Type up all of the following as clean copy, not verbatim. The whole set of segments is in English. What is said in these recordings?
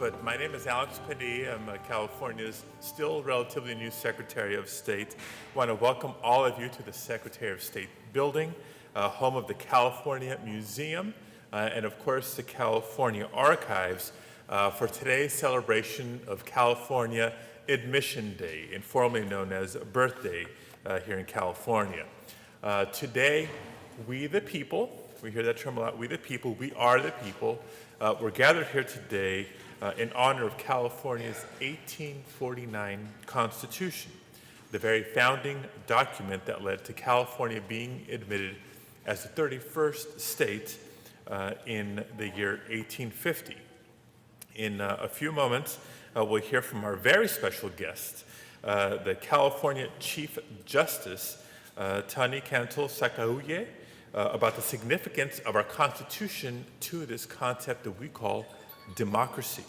but my name is Alex Padilla. I'm California's still relatively new Secretary of State. I want to welcome all of you to the Secretary of State building, home of the California Museum, and of course the California Archives, for today's celebration of California Admission Day, informally known as Birth Day here in California. Today, we the people, we hear that term a lot, we the people, we are the people. We're gathered here today in honor of California's 1849 Constitution, the very founding document that led to California being admitted as the 31st state in the year 1850. In a few moments, we'll hear from our very special guest, the California Chief Justice, Tani Cantil-Sakauye, about the significance of our Constitution to this concept that we call democracy.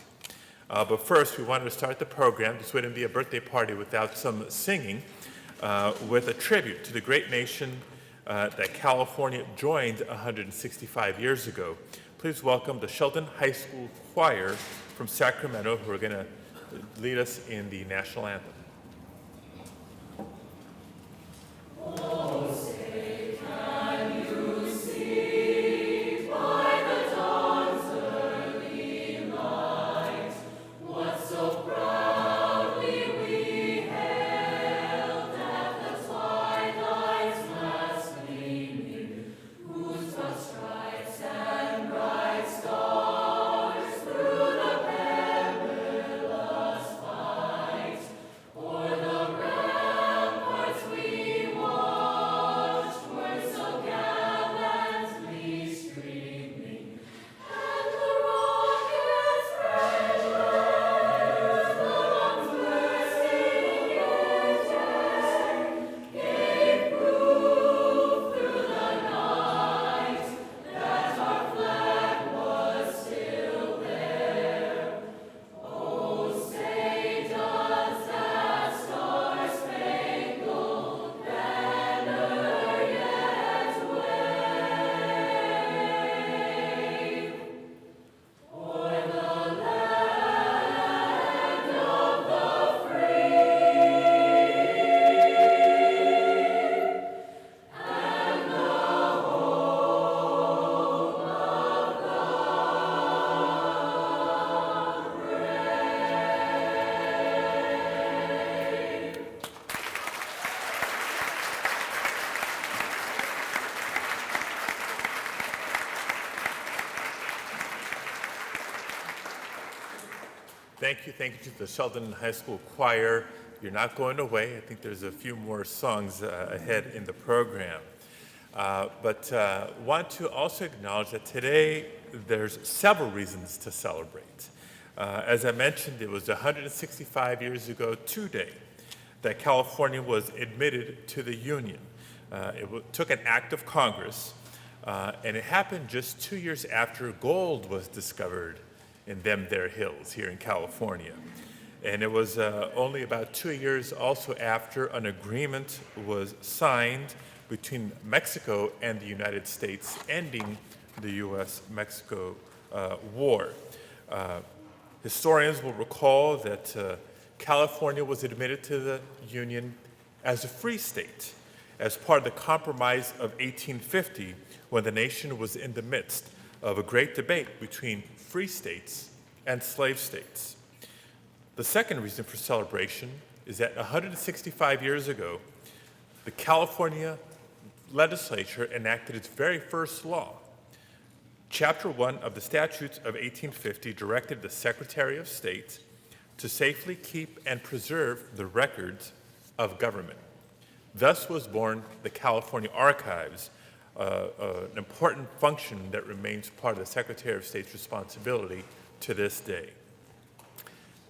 But first, we wanted to start the program, this wouldn't be a birthday party without some singing, with a tribute to the great nation that California joined 165 years ago. Please welcome the Sheldon High School Choir from Sacramento, who are going to lead us in the national anthem. Thank you to the Sheldon High School Choir. You're not going away. I think there's a few more songs ahead in the program. But want to also acknowledge that today there's several reasons to celebrate. As I mentioned, it was 165 years ago today that California was admitted to the Union. It took an act of Congress, and it happened just 2 years after gold was discovered in them there hills here in California. And it was only about 2 years also after an agreement was signed between Mexico and the United States, ending the U.S.-Mexico war. Historians will recall that California was admitted to the Union as a free state, as part of the Compromise of 1850, when the nation was in the midst of a great debate between free states and slave states. The second reason for celebration is that 165 years ago, the California legislature enacted its very first law. Chapter 1 of the Statutes of 1850 directed the Secretary of State to safely keep and preserve the records of government. Thus was born the California Archives, an important function that remains part of the Secretary of State's responsibility to this day.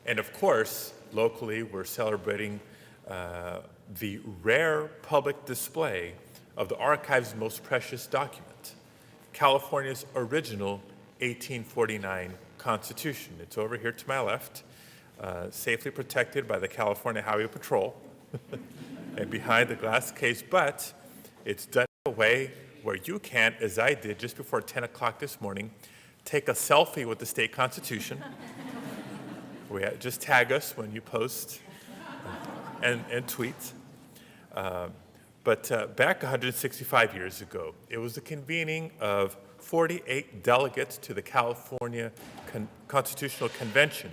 And of course, locally, we're celebrating the rare public display of the Archives' most precious document, California's original 1849 Constitution. It's over here to my left, safely protected by the California Highway Patrol and behind the glass case, but it's done in a way where you can, as I did just before 10 o'clock this morning, take a selfie with the state constitution Just tag us when you post and tweet. But back 165 years ago, it was the convening of 48 delegates to the California Constitutional Convention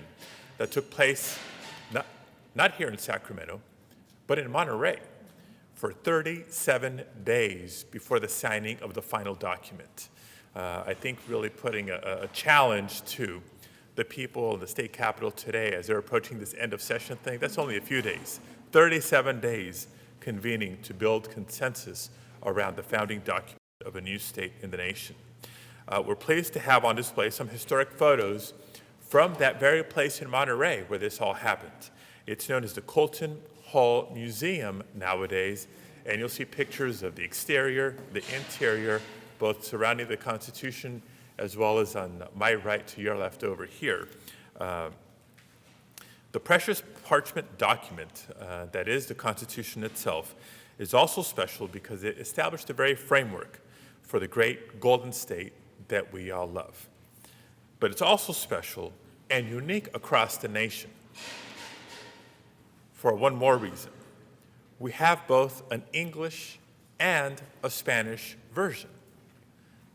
that took place not here in Sacramento, but in Monterey for 37 days before the signing of the final document. I think really putting a challenge to the people in the state capitol today as they're approaching this end of session thing. That's only a few days. 37 days convening to build consensus around the founding document of a new state in the nation. We're pleased to have on display some historic photos from that very place in Monterey where this all happened. It's known as the Colton Hall Museum nowadays, and you'll see pictures of the exterior, the interior, both surrounding the Constitution as well as on my right to your left over here. The precious parchment document that is the Constitution itself is also special because it established the very framework for the great golden state that we all love. But it's also special and unique across the nation for one more reason. We have both an English and a Spanish version.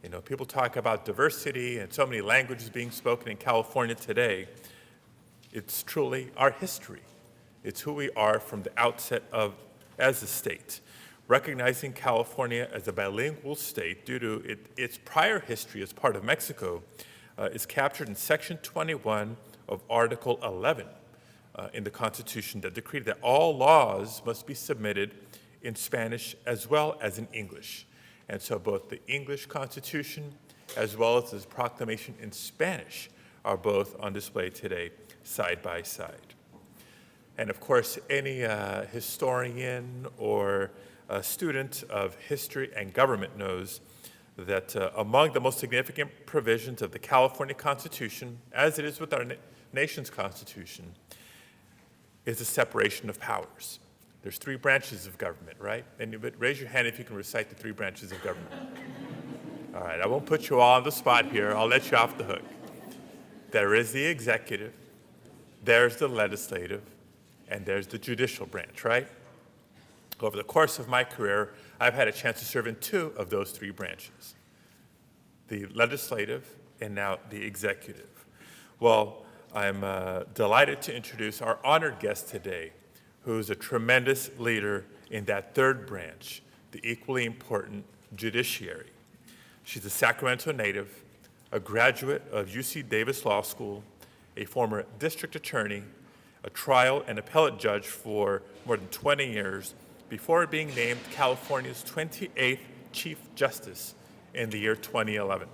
You know, people talk about diversity and so many languages being spoken in California today. It's truly our history. It's who we are from the outset of as a state. Recognizing California as a bilingual state due to its prior history as part of Mexico is captured in Section 21 of Article 11 in the Constitution that decreed that all laws must be submitted in Spanish as well as in English. And so both the English Constitution as well as this proclamation in Spanish are both on display today, side by side. And of course, any historian or a student of history and government knows that among the most significant provisions of the California Constitution, as it is with our nation's Constitution, is the separation of powers. There's 3 branches of government, right? And raise your hand if you can recite the 3 branches of government. All right, I won't put you all on the spot here. I'll let you off the hook. There is the executive, there's the legislative, and there's the judicial branch, right? Over the course of my career, I've had a chance to serve in 2 of those 3 branches, the legislative and now the executive. Well, I'm delighted to introduce our honored guest today, who's a tremendous leader in that 3rd branch, the equally important judiciary. She's a Sacramento native, a graduate of UC Davis Law School, a former district attorney, a trial and appellate judge for more than 20 years, before being named California's 28th Chief Justice in the year 2011.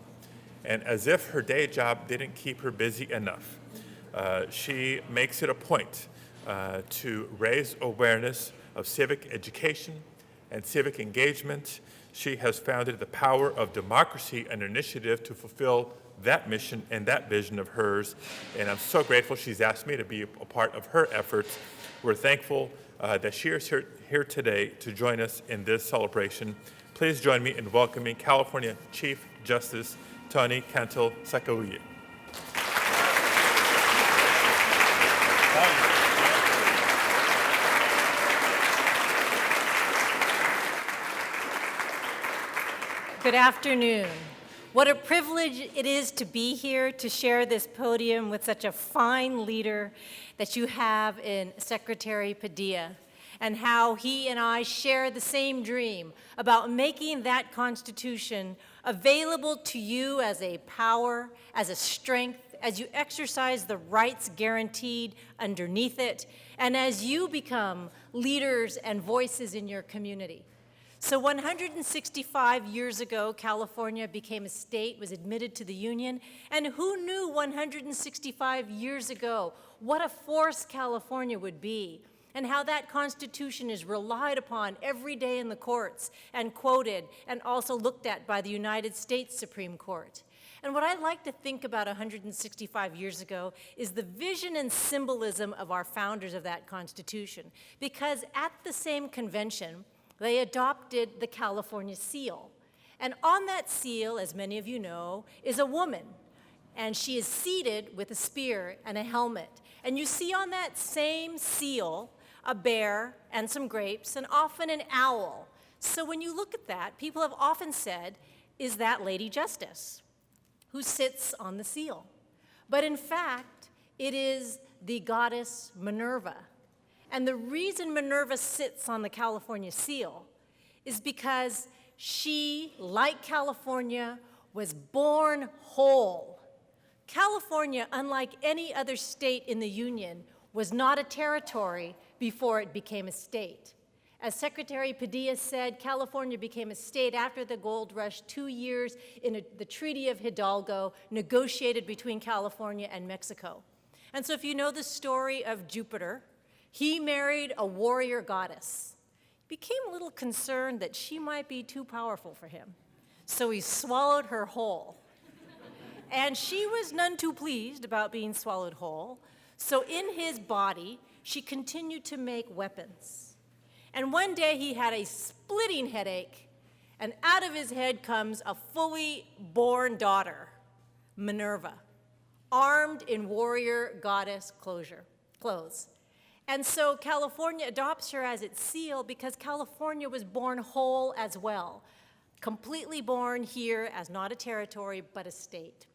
And as if her day job didn't keep her busy enough, she makes it a point to raise awareness of civic education and civic engagement. She has founded the Power of Democracy, an initiative to fulfill that mission and that vision of hers. And I'm so grateful she's asked me to be a part of her efforts. We're thankful that she is here today to join us in this celebration. Please join me in welcoming California Chief Justice Tani Cantil-Sakauye. Good afternoon. What a privilege it is to be here to share this podium with such a fine leader that you have in Secretary Padilla, and how he and I share the same dream about making that Constitution available to you as a power, as a strength, as you exercise the rights guaranteed underneath it, and as you become leaders and voices in your community. So 165 years ago, California became a state, was admitted to the Union, and who knew 165 years ago what a force California would be, and how that Constitution is relied upon every day in the courts and quoted and also looked at by the United States Supreme Court. And what I like to think about 165 years ago is the vision and symbolism of our founders of that Constitution, because at the same convention, they adopted the California seal. And on that seal, as many of you know, is a woman and she is seated with a spear and a helmet. And you see on that same seal a bear and some grapes and often an owl. So when you look at that, people have often said, is that Lady Justice who sits on the seal? But in fact, it is the goddess Minerva. And the reason Minerva sits on the California seal is because she, like California, was born whole. California, unlike any other state in the Union, was not a territory before it became a state. As Secretary Padilla said, California became a state after the gold rush 2 years in the Treaty of Hidalgo, negotiated between California and Mexico. And so if you know the story of Jupiter, he married a warrior goddess. He became a little concerned that she might be too powerful for him. So he swallowed her whole. And she was none too pleased about being swallowed whole. So in his body, she continued to make weapons. And one day he had a splitting headache, and out of his head comes a fully born daughter, Minerva, armed in warrior goddess clothes. And so California adopts her as its seal because California was born whole as well, completely born here as not a territory, but a state.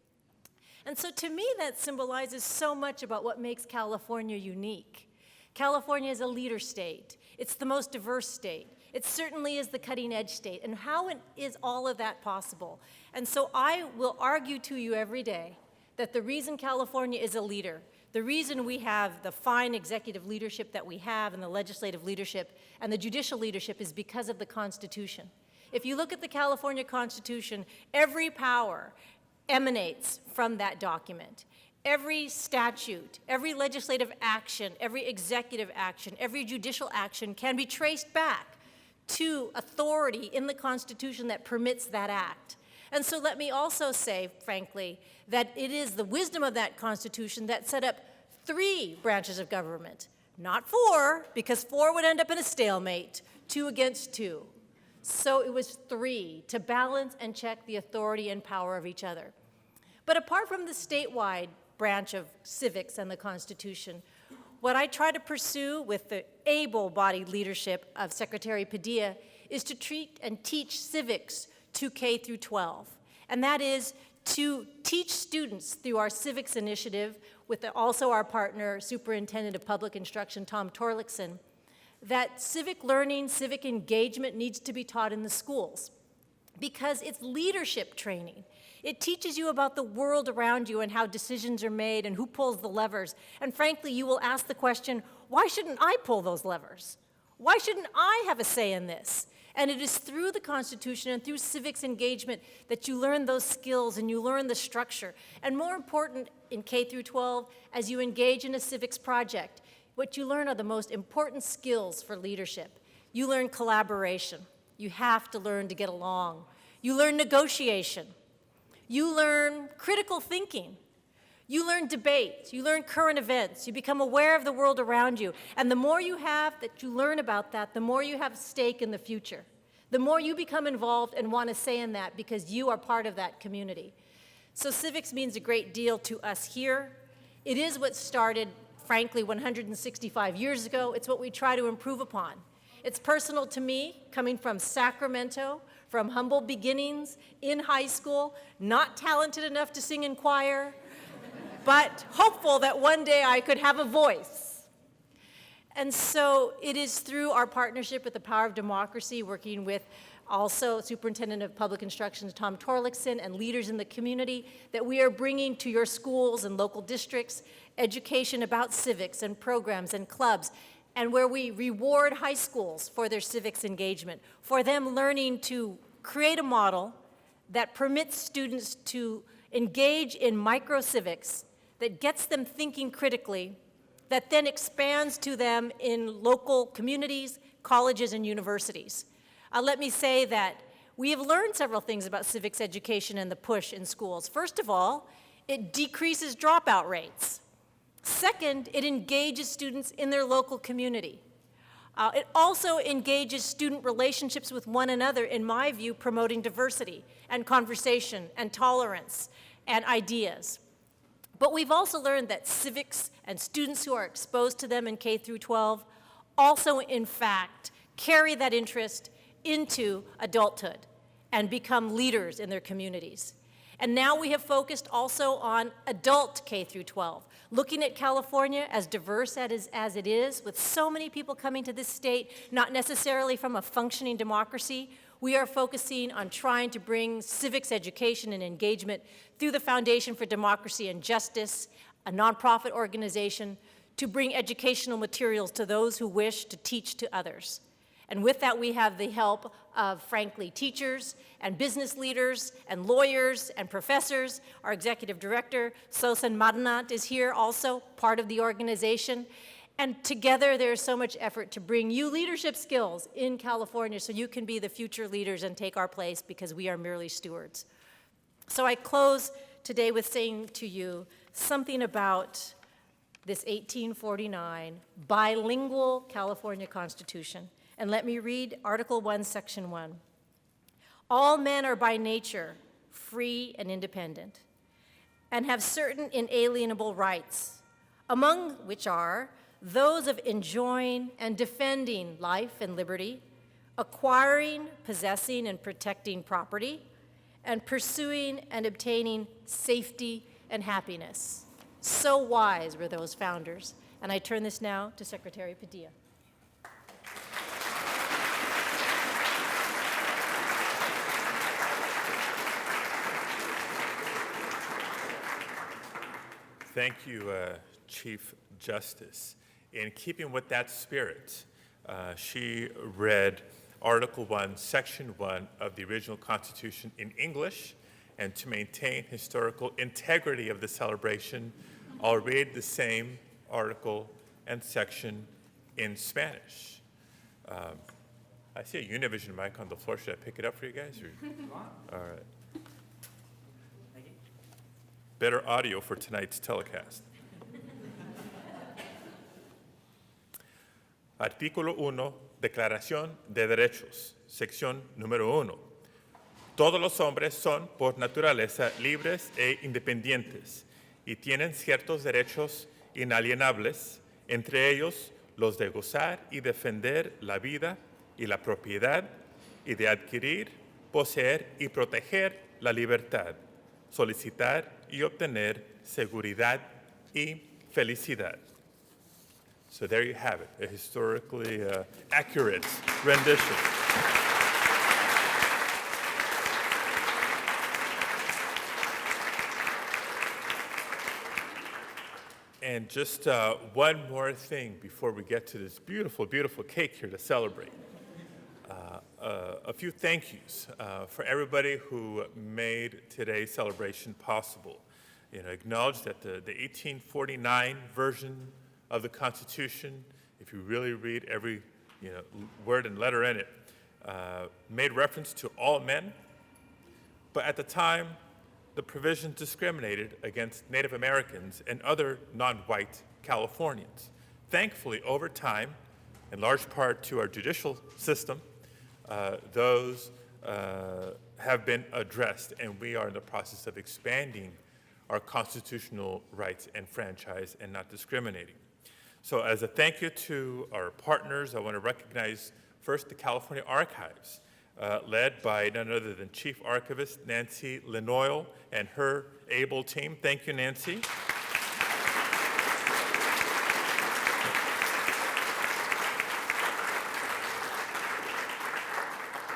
And so to me, that symbolizes so much about what makes California unique. California is a leader state. It's the most diverse state. It certainly is the cutting edge state. And how is all of that possible? And so I will argue to you every day that the reason California is a leader, the reason we have the fine executive leadership that we have and the legislative leadership and the judicial leadership is because of the Constitution. If you look at the California Constitution, every power emanates from that document. Every statute, every legislative action, every executive action, every judicial action can be traced back to authority in the Constitution that permits that act. And so let me also say, frankly, that it is the wisdom of that Constitution that set up 3 branches of government, not 4, because 4 would end up in a stalemate, 2 against 2. So it was 3 to balance and check the authority and power of each other. But apart from the statewide branch of civics and the Constitution, what I try to pursue with the able-bodied leadership of Secretary Padilla is to treat and teach civics to K through 12. And that is to teach students through our civics initiative with also our partner, Superintendent of Public Instruction, Tom Torlakson, that civic learning, civic engagement needs to be taught in the schools because it's leadership training. It teaches you about the world around you and how decisions are made and who pulls the levers. And frankly, you will ask the question, why shouldn't I pull those levers? Why shouldn't I have a say in this? And it is through the Constitution and through civics engagement that you learn those skills and you learn the structure. And more important in K through 12, as you engage in a civics project, what you learn are the most important skills for leadership. You learn collaboration. You have to learn to get along. You learn negotiation. You learn critical thinking. You learn debate. You learn current events. You become aware of the world around you. And the more you have that you learn about that, the more you have a stake in the future. The more you become involved and want to say in that because you are part of that community. So civics means a great deal to us here. It is what started, frankly, 165 years ago. It's what we try to improve upon. It's personal to me, coming from Sacramento, from humble beginnings in high school, not talented enough to sing in choir, but hopeful that one day I could have a voice. And so it is through our partnership with the Power of Democracy, working with also Superintendent of Public Instruction Tom Torlakson and leaders in the community, that we are bringing to your schools and local districts education about civics and programs and clubs, and where we reward high schools for their civics engagement, for them learning to create a model that permits students to engage in micro-civics, that gets them thinking critically, that then expands to them in local communities, colleges, and universities. Let me say that we have learned several things about civics education and the push in schools. First of all, it decreases dropout rates. Second, it engages students in their local community. It also engages student relationships with one another, in my view, promoting diversity and conversation and tolerance and ideas. But we've also learned that civics and students who are exposed to them in K through 12 also, in fact, carry that interest into adulthood and become leaders in their communities. And now we have focused also on adult K through 12, looking at California as diverse as it is, with so many people coming to this state, not necessarily from a functioning democracy. We are focusing on trying to bring civics education and engagement through the Foundation for Democracy and Justice, a nonprofit organization, to bring educational materials to those who wish to teach to others. And with that, we have the help of, frankly, teachers and business leaders and lawyers and professors. Our executive director, Sosan Madnat, is here also, part of the organization. And together, there's so much effort to bring you leadership skills in California so you can be the future leaders and take our place, because we are merely stewards. So I close today with saying to you something about this 1849 bilingual California Constitution. And let me read Article 1, Section 1. All men are by nature free and independent, and have certain inalienable rights, among which are those of enjoying and defending life and liberty, acquiring, possessing, and protecting property, and pursuing and obtaining safety and happiness. So wise were those founders. And I turn this now to Secretary Padilla. Thank you, Chief Justice. In keeping with that spirit, she read Article 1, Section 1 of the original Constitution in English, and to maintain historical integrity of the celebration, I'll read the same article and section in Spanish. I see a Univision mic on the floor. Should I pick it up for you guys? All right. Better audio for tonight's telecast. Artículo 1, Declaración de Derechos, sección número 1. Todos los hombres son, por naturaleza, libres e independientes y tienen ciertos derechos inalienables, entre ellos los de gozar y defender la vida y la propiedad, y de adquirir, poseer y proteger la libertad, solicitar y obtener seguridad y felicidad. So there you have it, a historically accurate rendition. And just one more thing before we get to this beautiful, beautiful cake here to celebrate. A few thank yous for everybody who made today's celebration possible. You know, acknowledge that the 1849 version of the Constitution, if you really read every word and letter in it, made reference to all men, but at the time, the provisions discriminated against Native Americans and other non-white Californians. Thankfully, over time, in large part to our judicial system, those have been addressed, and we are in the process of expanding our constitutional rights and franchise and not discriminating. So as a thank you to our partners, I want to recognize first the California Archives, led by none other than Chief Archivist Nancy Lenoyle and her able team. Thank you, Nancy.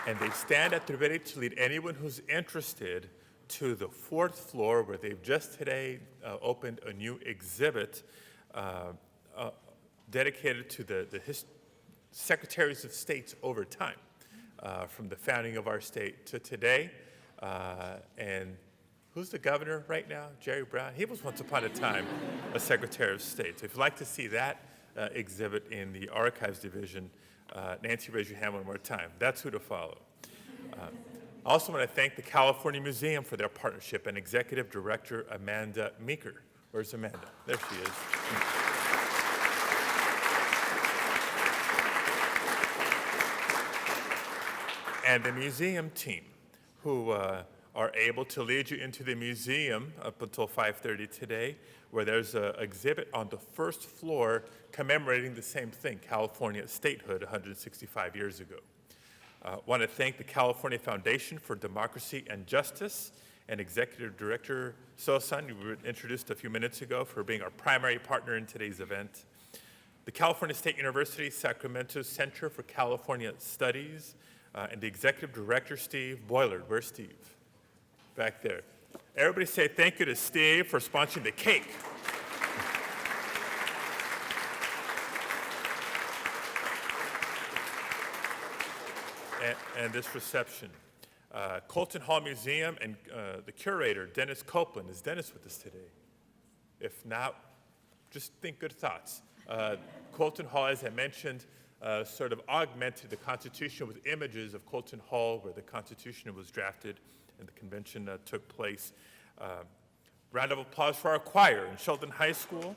And they stand at the ready to lead anyone who's interested to the fourth floor, where they've just today opened a new exhibit dedicated to the secretaries of states over time, from the founding of our state to today. And who's the governor right now? Jerry Brown. He was once upon a time a secretary of state. So if you'd like to see that exhibit in the archives division, Nancy, raise your hand one more time. That's who to follow. I also want to thank the California Museum for their partnership and Executive Director Amanda Meeker. Where's Amanda? There she is. And the museum team, who are able to lead you into the museum up until 5:30 today, where there's an exhibit on the first floor commemorating the same thing, California statehood 165 years ago. I want to thank the California Foundation for Democracy and Justice and Executive Director So-san, who were introduced a few minutes ago, for being our primary partner in today's event. The California State University Sacramento Center for California Studies, and the Executive Director, Steve Boylard. Where's Steve? Back there. Everybody say thank you to Steve for sponsoring the cake. And this reception. Colton Hall Museum and the curator, Dennis Copeland. Is Dennis with us today? If not, just think good thoughts. Colton Hall, as I mentioned, sort of augmented the Constitution with images of Colton Hall, where the Constitution was drafted and the convention took place. Round of applause for our choir in Sheldon High School.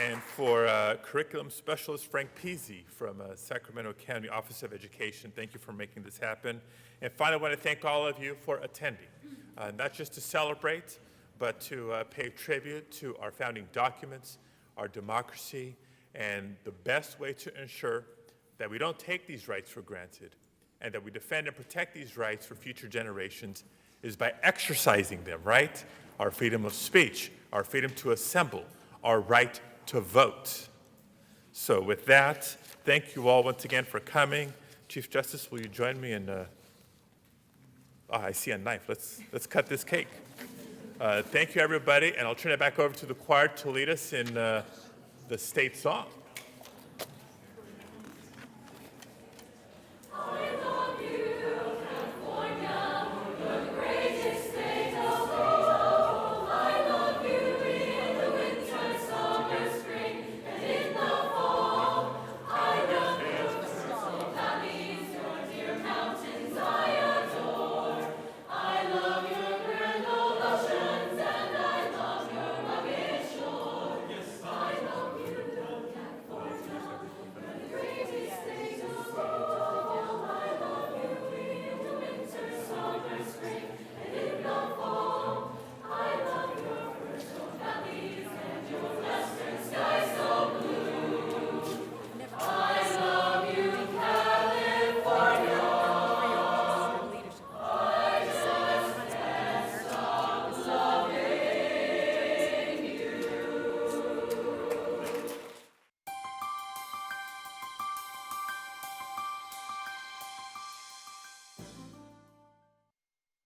And for curriculum specialist Frank Peasy from Sacramento County Office of Education. Thank you for making this happen. And finally, I want to thank all of you for attending, not just to celebrate, but to pay tribute to our founding documents, our democracy, and the best way to ensure that we don't take these rights for granted and that we defend and protect these rights for future generations is by exercising them, right? Our freedom of speech, our freedom to assemble, our right to vote. So with that, thank you all once again for coming. Chief Justice, will you join me in, I see a knife. Let's cut this cake. Thank you, everybody, and I'll turn it back over to the choir to lead us in the state song.